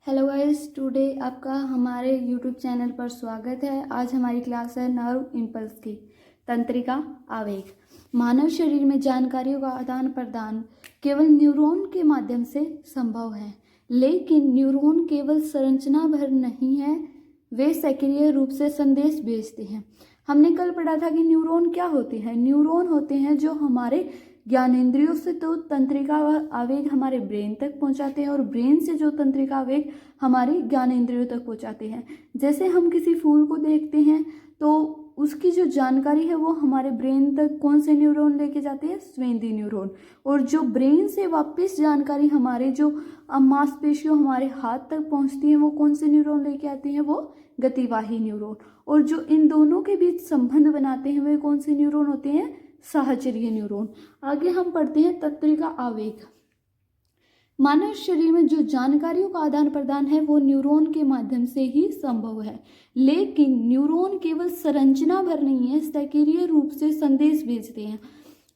Hello guys, today आपका हमारे YouTube channel पर स्वागत है। आज हमारी क्लास है नर्व इम्पल्स की। तंत्रिका आवेग। मानव शरीर में जानकारियों का आदान प्रदान केवल न्यूरॉन के माध्यम से संभव है, लेकिन न्यूरॉन केवल संरचना भर नहीं है, वे सक्रिय रूप से संदेश भेजते हैं। हमने कल पढ़ा था कि न्यूरॉन क्या होते हैं। न्यूरॉन होते हैं जो हमारे ज्ञानेंद्रियों से तो तंत्रिका आवेग हमारे ब्रेन तक पहुंचाते हैं और ब्रेन से जो तंत्रिका आवेग हमारे ज्ञानेंद्रियों तक पहुंचाते हैं। जैसे हम किसी फूल को देखते हैं तो उसकी जो जानकारी है वो हमारे ब्रेन तक कौन से न्यूरॉन लेके जाते हैं? स्वेदी न्यूरॉन। और जो ब्रेन से वापस जानकारी हमारे जो मांसपेशियों हमारे हाथ तक पहुंचती है वो कौन से न्यूरॉन लेके आते हैं? वो गतिवाही न्यूरॉन। और जो इन दोनों के बीच संबंध बनाते हैं वे कौन से न्यूरॉन होते हैं? साहचर्य न्यूरॉन। आगे हम पढ़ते हैं तंत्रिका आवेग। मानव शरीर में जो जानकारियों का आदान प्रदान है वो न्यूरॉन के माध्यम से ही संभव है, लेकिन न्यूरॉन केवल संरचना भर नहीं है, सक्रिय रूप से संदेश भेजते हैं।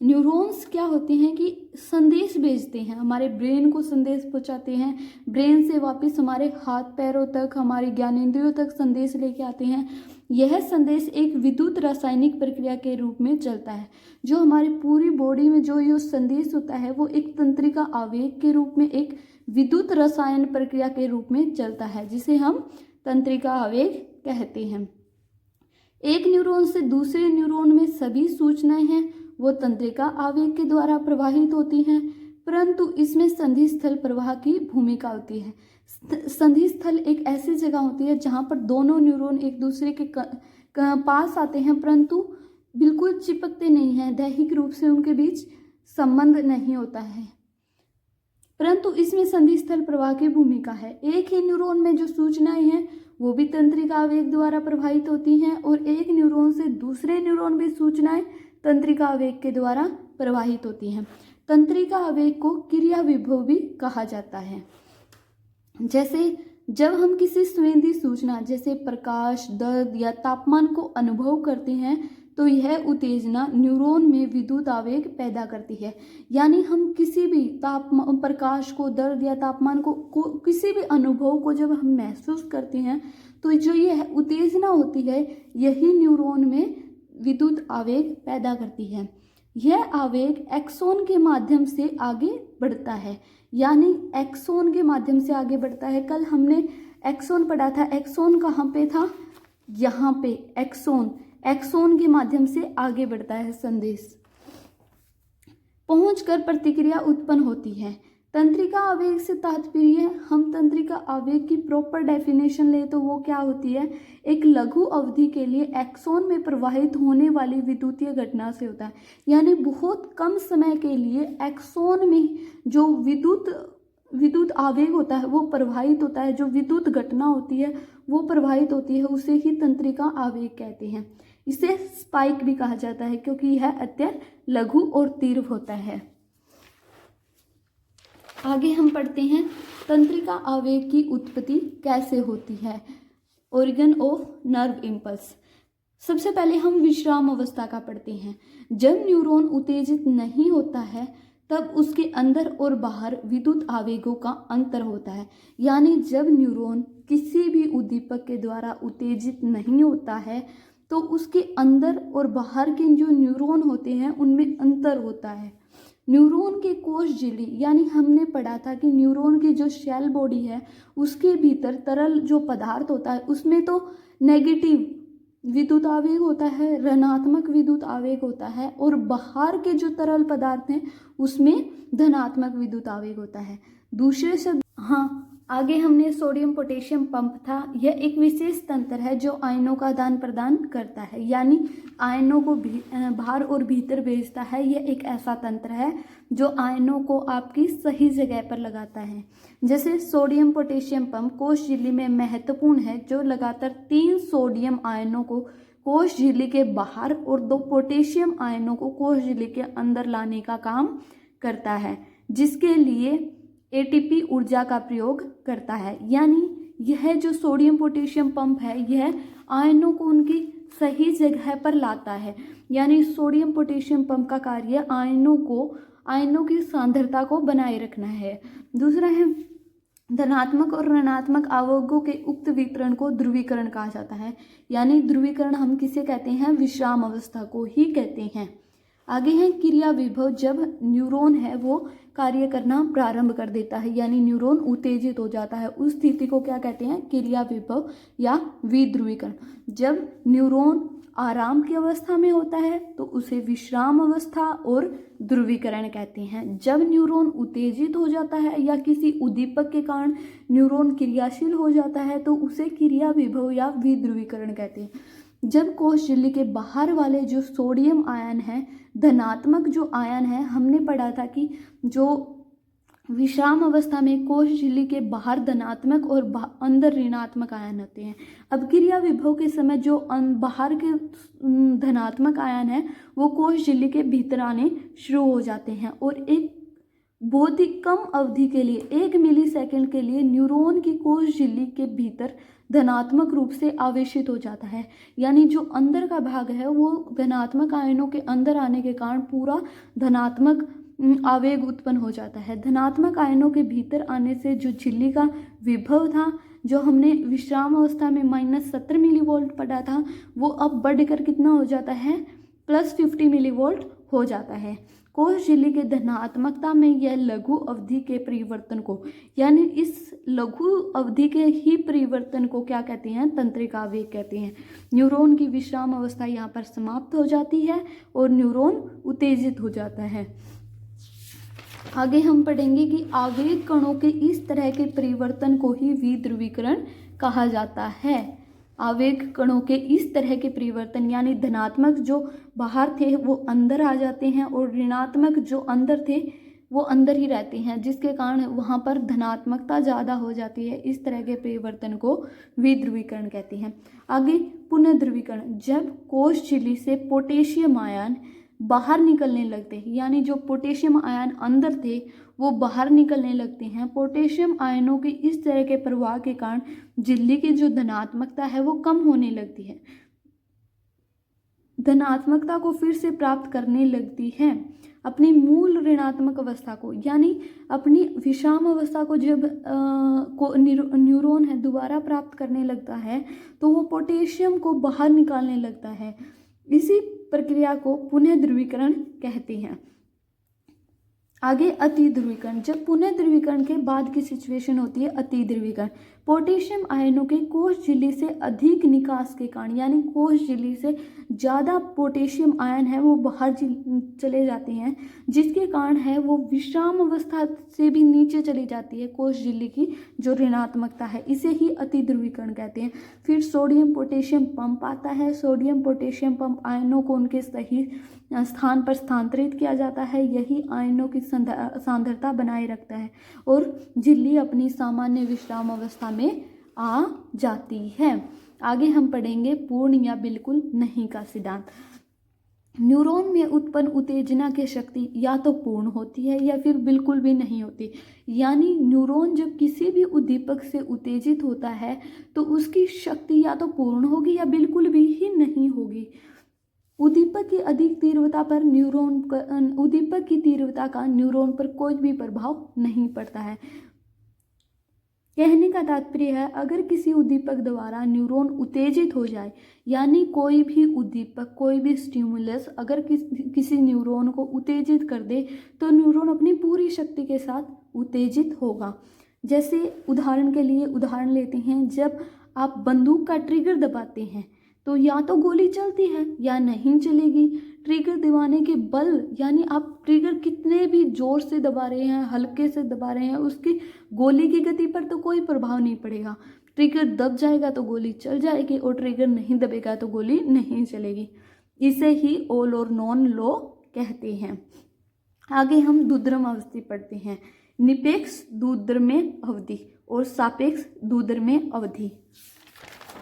न्यूरॉन्स क्या होते हैं कि संदेश भेजते हैं, हमारे ब्रेन को संदेश पहुंचाते हैं, ब्रेन से वापस हमारे हाथ पैरों तक, हमारे ज्ञानेंद्रियों तक संदेश लेके आते हैं। यह संदेश एक विद्युत रासायनिक प्रक्रिया के रूप में चलता है। जो हमारी पूरी बॉडी में जो ये संदेश होता है वो एक तंत्रिका आवेग के रूप में, एक विद्युत रसायन प्रक्रिया के रूप में चलता है, जिसे हम तंत्रिका आवेग कहते हैं। एक न्यूरॉन से दूसरे न्यूरॉन में सभी सूचनाएं हैं वो तंत्रिका आवेग के द्वारा प्रवाहित होती हैं, परंतु इसमें संधि स्थल प्रवाह की भूमिका होती है। संधि स्थल एक ऐसी जगह होती है जहां पर दोनों न्यूरॉन एक दूसरे के पास आते हैं, परंतु बिल्कुल चिपकते नहीं हैं, दैहिक रूप से उनके बीच संबंध नहीं होता है, परंतु इसमें संधि स्थल प्रवाह की भूमिका है। एक ही न्यूरॉन में जो सूचनाएं हैं वो भी तंत्रिका आवेग द्वारा प्रभावित होती हैं और एक न्यूरॉन से दूसरे न्यूरॉन में सूचनाएं तंत्रिका आवेग के द्वारा प्रवाहित होती हैं। तंत्रिका आवेग को क्रिया विभव भी कहा जाता है। जैसे जब हम किसी संवेदी सूचना जैसे प्रकाश, दर्द या तापमान को अनुभव करते हैं तो यह उत्तेजना न्यूरॉन में विद्युत आवेग पैदा करती है। यानी हम किसी भी तापमान, प्रकाश को, दर्द या तापमान को किसी भी अनुभव को जब हम महसूस करते हैं तो जो यह उत्तेजना होती है यही न्यूरॉन में विद्युत आवेग पैदा करती है। यह आवेग एक्सोन के माध्यम से आगे बढ़ता है, यानी एक्सोन के माध्यम से आगे बढ़ता है। कल हमने एक्सोन पढ़ा था। एक्सोन कहाँ पे था? यहाँ पे एक्सोन। एक्सोन के माध्यम से आगे बढ़ता है संदेश, पहुंचकर प्रतिक्रिया उत्पन्न होती है। तंत्रिका आवेग से तात्पर्य, हम तंत्रिका आवेग की प्रॉपर डेफिनेशन ले तो वो क्या होती है? एक लघु अवधि के लिए एक्सोन में प्रवाहित होने वाली विद्युतीय घटना से होता है। यानी बहुत कम समय के लिए एक्सोन में जो विद्युत आवेग होता है वो प्रवाहित होता है, जो विद्युत घटना होती है वो प्रवाहित होती है, उसे ही तंत्रिका आवेग कहते हैं। इसे स्पाइक भी कहा जाता है क्योंकि यह अत्यंत लघु और तीव्र होता है। आगे हम पढ़ते हैं तंत्रिका आवेग की उत्पत्ति कैसे होती है। Origin of nerve impulse. सबसे पहले हम विश्राम अवस्था का पढ़ते हैं। जब न्यूरॉन उत्तेजित नहीं होता है तब उसके अंदर और बाहर विद्युत आवेगों का अंतर होता है। यानी जब न्यूरॉन किसी भी उद्दीपक के द्वारा उत्तेजित नहीं होता है तो उसके अंदर और बाहर के जो न्यूरॉन होते हैं उनमें अंतर होता है। न्यूरॉन के कोश झिल्ली, यानी हमने पढ़ा था कि न्यूरॉन की जो सेल बॉडी है उसके भीतर तरल जो पदार्थ होता है उसमें तो नेगेटिव विद्युत आवेग होता है, ऋणात्मक विद्युत आवेग होता है, और बाहर के जो तरल पदार्थ हैं उसमें धनात्मक विद्युत आवेग होता है। दूसरे शब्द, आगे हमने सोडियम पोटेशियम पंप था। यह एक विशेष तंत्र है जो आयनों का आदान प्रदान करता है, यानी आयनों को बाहर और भीतर भेजता है। यह एक ऐसा तंत्र है जो आयनों को आपकी सही जगह पर लगाता है। जैसे सोडियम पोटेशियम पंप कोश झिल्ली में महत्वपूर्ण है, जो लगातार 3 सोडियम आयनों को कोश झिल्ली के बाहर और 2 पोटेशियम आयनों को कोश झिल्ली के अंदर लाने का काम करता है, जिसके लिए एटीपी ऊर्जा का प्रयोग करता है। यानी यह जो सोडियम पोटेशियम पंप है यह आयनों को उनकी सही जगह पर लाता है। यानी सोडियम पोटेशियम पंप का कार्य आयनों की सांद्रता को बनाए रखना है। दूसरा है धनात्मक और ऋणात्मक आवेगों के उक्त वितरण को ध्रुवीकरण कहा जाता है। यानी ध्रुवीकरण हम किसे कहते हैं? विश्राम अवस्था को ही कहते हैं। आगे है क्रिया विभव। जब न्यूरॉन है वो कार्य करना प्रारंभ कर देता है, यानी न्यूरॉन उत्तेजित हो जाता है, उस स्थिति को क्या कहते हैं? क्रिया विभव या विध्रुवीकरण। जब न्यूरॉन आराम की अवस्था में होता है तो उसे विश्राम अवस्था और ध्रुवीकरण कहते हैं। जब न्यूरॉन उत्तेजित हो जाता है या किसी उद्दीपक के कारण न्यूरॉन क्रियाशील हो जाता है तो उसे क्रिया विभव या विध्रुवीकरण कहते हैं। जब कोश झिल्ली के बाहर वाले जो सोडियम आयन है, धनात्मक जो आयन है, हमने पढ़ा था कि जो विश्राम अवस्था में कोश झिल्ली के बाहर धनात्मक और अंदर ऋणात्मक आयन होते हैं। अब क्रिया विभव के समय जो बाहर के धनात्मक आयन है वो कोश झिल्ली के भीतर आने शुरू हो जाते हैं और एक बहुत ही कम अवधि के लिए 1 मिलीसेकंड के लिए न्यूरॉन की कोश झिल्ली के भीतर धनात्मक रूप से आवेशित हो जाता है। यानी जो अंदर का भाग है वो धनात्मक आयनों के अंदर आने के कारण पूरा धनात्मक आवेग उत्पन्न हो जाता है। धनात्मक आयनों के भीतर आने से जो झिल्ली का विभव था, जो हमने विश्राम अवस्था में -70 मिलीवोल्ट पढ़ा था, वो अब बढ़कर कितना हो जाता है? +50 मिलीवोल्ट हो जाता है। कोश झिल्ली के धनात्मकता में यह लघु अवधि के परिवर्तन को, यानी इस लघु अवधि के ही परिवर्तन को क्या कहते हैं? तंत्रिका आवेग कहते हैं। न्यूरॉन की विश्राम अवस्था यहाँ पर समाप्त हो जाती है और न्यूरॉन उत्तेजित हो जाता है। आगे हम पढ़ेंगे कि आवेग कणों के इस तरह के परिवर्तन को ही विध्रुवीकरण कहा जाता है। आवेग कणों के इस तरह के परिवर्तन, यानी धनात्मक जो बाहर थे वो अंदर आ जाते हैं और ऋणात्मक जो अंदर थे वो अंदर ही रहते हैं, जिसके कारण वहाँ पर धनात्मकता ज़्यादा हो जाती है। इस तरह के परिवर्तन को विध्रुवीकरण कहते हैं। आगे पुनर्ध्रुवीकरण। जब कोश झिल्ली से पोटेशियम आयन बाहर निकलने लगते हैं, यानी जो पोटेशियम आयन अंदर थे वो बाहर निकलने लगते हैं। पोटेशियम आयनों के इस तरह के प्रवाह के कारण झिल्ली की जो धनात्मकता है वो कम होने लगती है, धनात्मकता को फिर से प्राप्त करने लगती है अपनी मूल ऋणात्मक अवस्था को, यानी अपनी विश्राम अवस्था को जब न्यूरॉन है दोबारा प्राप्त करने लगता है तो वो पोटेशियम को बाहर निकालने लगता है। इसी प्रक्रिया को पुनः ध्रुवीकरण कहते हैं। आगे अति ध्रुवीकरण। जब पुनः ध्रुवीकरण के बाद की सिचुएशन होती है अति ध्रुवीकरण। पोटेशियम आयनों के कोश झिल्ली से अधिक निकास के कारण, यानी कोश झिल्ली से ज़्यादा पोटेशियम आयन है वो बाहर चले जाते हैं, जिसके कारण है वो विश्राम अवस्था से भी नीचे चली जाती है कोश झिल्ली की जो ऋणात्मकता है। इसे ही अति ध्रुवीकरण कहते हैं। फिर सोडियम पोटेशियम पंप आता है। सोडियम पोटेशियम पंप आयनों को उनके सही स्थान पर स्थानांतरित किया जाता है। यही आयनों की सांद्रता बनाए रखता है और झिल्ली अपनी सामान्य विश्राम अवस्था में आ जाती है। आगे हम पढ़ेंगे पूर्ण या बिल्कुल नहीं का सिद्धांत। न्यूरॉन में उत्पन्न उत्तेजना की शक्ति या तो पूर्ण होती है या फिर बिल्कुल भी नहीं होती। यानी न्यूरॉन जब किसी भी उद्दीपक से उत्तेजित होता है तो उसकी शक्ति या तो पूर्ण होगी या बिल्कुल भी ही नहीं होगी। उद्दीपक की अधिक तीव्रता पर उद्दीपक की तीव्रता का न्यूरॉन पर कोई भी प्रभाव नहीं पड़ता है। कहने का तात्पर्य है, अगर किसी उद्दीपक द्वारा न्यूरॉन उत्तेजित हो जाए, यानी कोई भी उद्दीपक, कोई भी स्टिमुलस अगर किसी न्यूरॉन को उत्तेजित कर दे तो न्यूरॉन अपनी पूरी शक्ति के साथ उत्तेजित होगा। जैसे उदाहरण के लिए उदाहरण लेते हैं, जब आप बंदूक का ट्रिगर दबाते हैं तो या तो गोली चलती है या नहीं चलेगी। ट्रिगर दबाने के बल, यानी आप ट्रिगर कितने भी जोर से दबा रहे हैं, हल्के से दबा रहे हैं, उसकी गोली की गति पर तो कोई प्रभाव नहीं पड़ेगा। ट्रिगर दब जाएगा तो गोली चल जाएगी और ट्रिगर नहीं दबेगा तो गोली नहीं चलेगी। इसे ही ऑल और नॉन लॉ कहते हैं। आगे हम द्रुम अवस्था पढ़ते हैं। निरपेक्ष द्रुम अवधि और सापेक्ष द्रुम अवधि।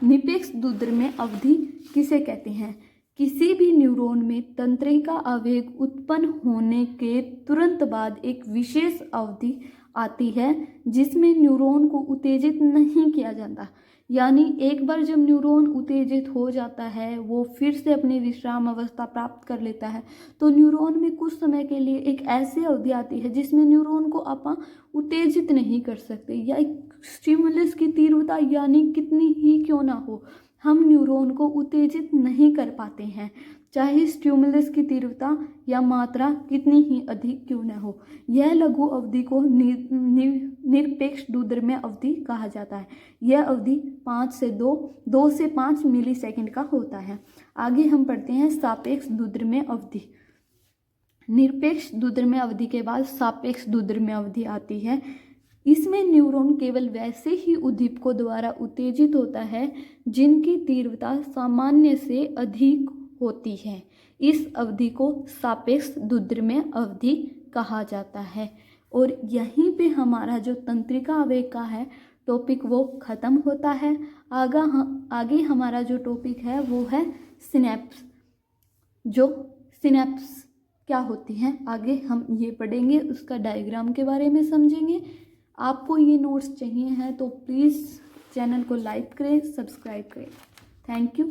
निरपेक्ष द्रुम अवधि किसे कहते हैं? किसी भी न्यूरॉन में तंत्रिका आवेग उत्पन्न होने के तुरंत बाद एक विशेष अवधि आती है जिसमें न्यूरॉन को उत्तेजित नहीं किया जाता। यानी एक बार जब न्यूरॉन उत्तेजित हो जाता है, वो फिर से अपनी विश्राम अवस्था प्राप्त कर लेता है, तो न्यूरॉन में कुछ समय के लिए एक ऐसी अवधि आती है जिसमें न्यूरॉन को आप उत्तेजित नहीं कर सकते, या एक स्टिमुलस की तीव्रता यानी कितनी ही क्यों ना हो, हम न्यूरॉन को उत्तेजित नहीं कर पाते हैं, चाहे स्टिमुलस की तीव्रता या मात्रा कितनी ही अधिक क्यों न हो। यह लघु अवधि को निरपेक्ष दुर्द्रव्य अवधि कहा जाता है। यह अवधि 2 से 5 मिलीसेकंड का होता है। आगे हम पढ़ते हैं सापेक्ष दुर्द्रव्य अवधि। निरपेक्ष दुर्द्रव्य अवधि के बाद सापेक्ष दुर्द्रव्य अवधि आती है। इसमें न्यूरॉन केवल वैसे ही उद्दीपकों द्वारा उत्तेजित होता है जिनकी तीव्रता सामान्य से अधिक होती है। इस अवधि को सापेक्ष दुर्द्रव्य अवधि कहा जाता है। और यहीं पे हमारा जो तंत्रिका आवेग का है टॉपिक वो ख़त्म होता है। आगे हमारा जो टॉपिक है वो है सिनेप्स। जो सिनेप्स क्या होती हैं आगे हम ये पढ़ेंगे, उसका डायग्राम के बारे में समझेंगे। आपको ये नोट्स चाहिए हैं तो प्लीज़ चैनल को लाइक करें, सब्सक्राइब करें। Thank you.